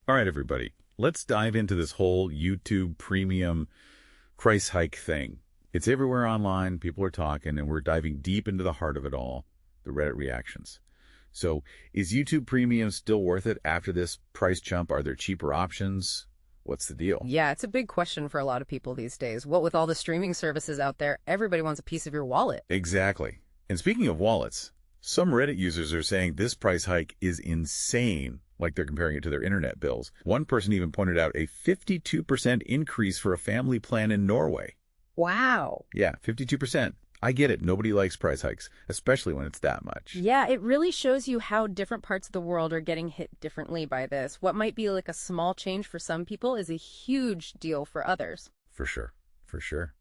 All right, everybody, let's dive into this whole YouTube premium price hike thing. It's everywhere online, people are talking, and we're diving deep into the heart of it all, the Reddit reactions. So, is YouTube Premium still worth it after this price jump? Are there cheaper options? What's the deal? Yeah, it's a big question for a lot of people these days. What with all the streaming services out there, everybody wants a piece of your wallet. Exactly. And speaking of wallets, some Reddit users are saying this price hike is insane, like they're comparing it to their internet bills. One person even pointed out a 52% increase for a family plan in Norway. Wow. Yeah, 52%. I get it. Nobody likes price hikes, especially when it's that much. Yeah, it really shows you how different parts of the world are getting hit differently by this. What might be like a small change for some people is a huge deal for others. For sure. For sure.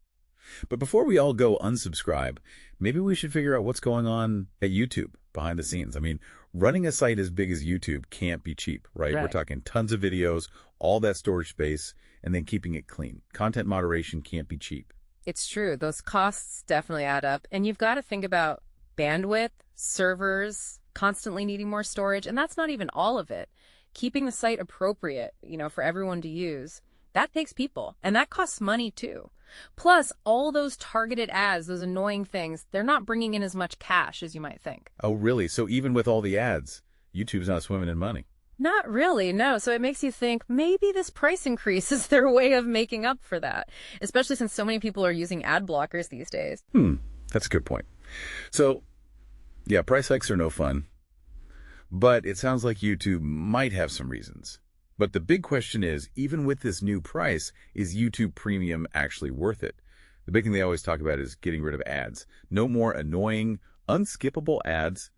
But before we all go unsubscribe, maybe we should figure out what's going on at YouTube behind the scenes. I mean, running a site as big as YouTube can't be cheap, right? We're talking tons of videos, all that storage space, and then keeping it clean. Content moderation can't be cheap. It's true. Those costs definitely add up. And you've got to think about bandwidth, servers, constantly needing more storage. And that's not even all of it. Keeping the site appropriate, for everyone to use, that takes people. And that costs money too. Plus, all those targeted ads, those annoying things, they're not bringing in as much cash as you might think. Oh, really? So even with all the ads, YouTube's not swimming in money? Not really, no. So it makes you think maybe this price increase is their way of making up for that, especially since so many people are using ad blockers these days. That's a good point. So, yeah, price hikes are no fun. But it sounds like YouTube might have some reasons. But the big question is, even with this new price, is YouTube Premium actually worth it? The big thing they always talk about is getting rid of ads. No more annoying, unskippable ads.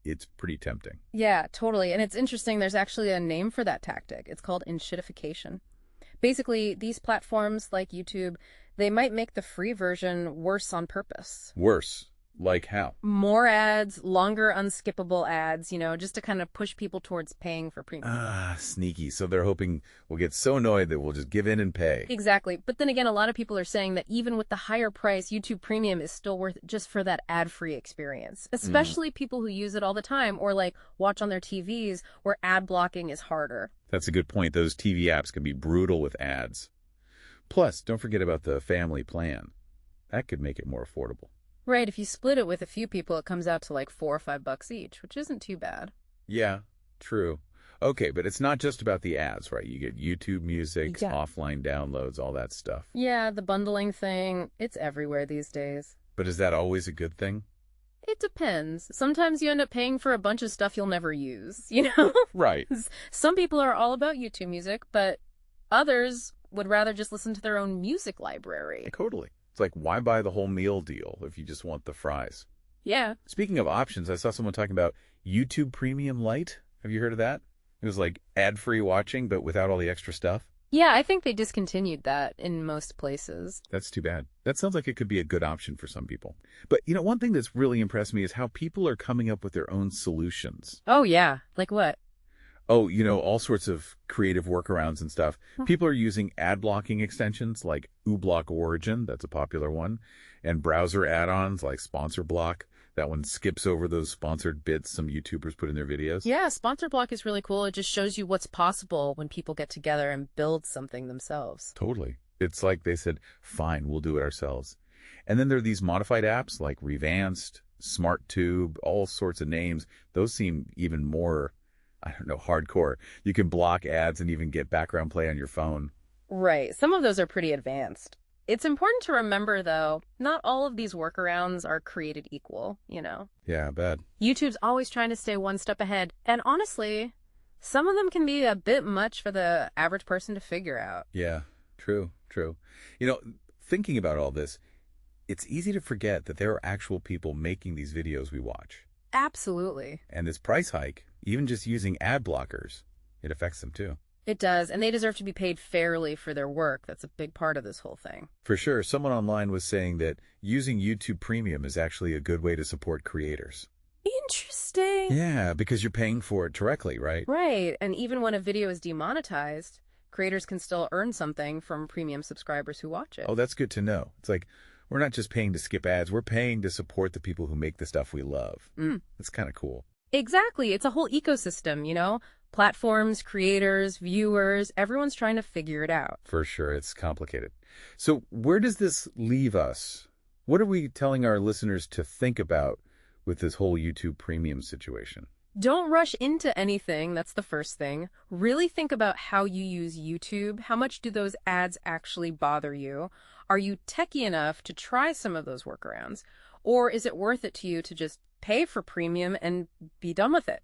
It's pretty tempting. Yeah, totally. And it's interesting, there's actually a name for that tactic. It's called enshittification. Basically, these platforms like YouTube, they might make the free version worse on purpose. Worse? Like how? More ads, longer unskippable ads, just to kind of push people towards paying for premium. Sneaky. So they're hoping we'll get so annoyed that we'll just give in and pay. Exactly. But then again, a lot of people are saying that even with the higher price, YouTube Premium is still worth it just for that ad-free experience. Especially people who use it all the time or like watch on their TVs where ad blocking is harder. That's a good point. Those TV apps can be brutal with ads. Plus, don't forget about the family plan. That could make it more affordable. Right, if you split it with a few people, it comes out to like $4 or $5 each, which isn't too bad. Yeah, true. Okay, but it's not just about the ads, right? You get YouTube music, offline downloads, all that stuff. Yeah, the bundling thing, it's everywhere these days. But is that always a good thing? It depends. Sometimes you end up paying for a bunch of stuff you'll never use, Right. Some people are all about YouTube music, but others would rather just listen to their own music library. Totally. It's like, why buy the whole meal deal if you just want the fries? Yeah. Speaking of options, I saw someone talking about YouTube Premium Lite. Have you heard of that? It was like ad-free watching, but without all the extra stuff. Yeah, I think they discontinued that in most places. That's too bad. That sounds like it could be a good option for some people. But, one thing that's really impressed me is how people are coming up with their own solutions. Oh, yeah. Like what? Oh, all sorts of creative workarounds and stuff. People are using ad blocking extensions like uBlock Origin, that's a popular one, and browser add-ons like Sponsor Block. That one skips over those sponsored bits some YouTubers put in their videos. Yeah, Sponsor Block is really cool. It just shows you what's possible when people get together and build something themselves. Totally. It's like they said, fine, we'll do it ourselves. And then there are these modified apps like Revanced, SmartTube, all sorts of names. Those seem even more hardcore. You can block ads and even get background play on your phone. Right. Some of those are pretty advanced. It's important to remember, though, not all of these workarounds are created equal, Yeah, bad. YouTube's always trying to stay one step ahead. And honestly, some of them can be a bit much for the average person to figure out. Yeah, true. Thinking about all this, it's easy to forget that there are actual people making these videos we watch. Absolutely. And this price hike, even just using ad blockers, it affects them too. It does, and they deserve to be paid fairly for their work. That's a big part of this whole thing. For sure. Someone online was saying that using YouTube Premium is actually a good way to support creators. Interesting. Yeah, because you're paying for it directly, right? Right, and even when a video is demonetized, creators can still earn something from premium subscribers who watch it. Oh, that's good to know. It's like, we're not just paying to skip ads, we're paying to support the people who make the stuff we love. That's kind of cool. Exactly. It's a whole ecosystem, Platforms, creators, viewers, everyone's trying to figure it out. For sure, it's complicated. So where does this leave us? What are we telling our listeners to think about with this whole YouTube Premium situation? Don't rush into anything, that's the first thing. Really think about how you use YouTube. How much do those ads actually bother you? Are you techie enough to try some of those workarounds? Or is it worth it to you to just pay for Premium and be done with it?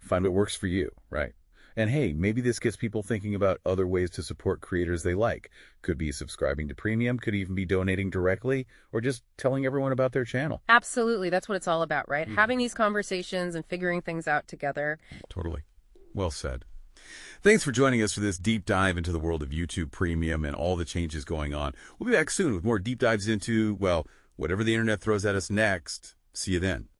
Find what works for you, right? And hey, maybe this gets people thinking about other ways to support creators they like. Could be subscribing to Premium, could even be donating directly, or just telling everyone about their channel. Absolutely. That's what it's all about, right? Having these conversations and figuring things out together. Totally. Well said. Thanks for joining us for this deep dive into the world of YouTube Premium and all the changes going on. We'll be back soon with more deep dives into, well, whatever the internet throws at us next. See you then.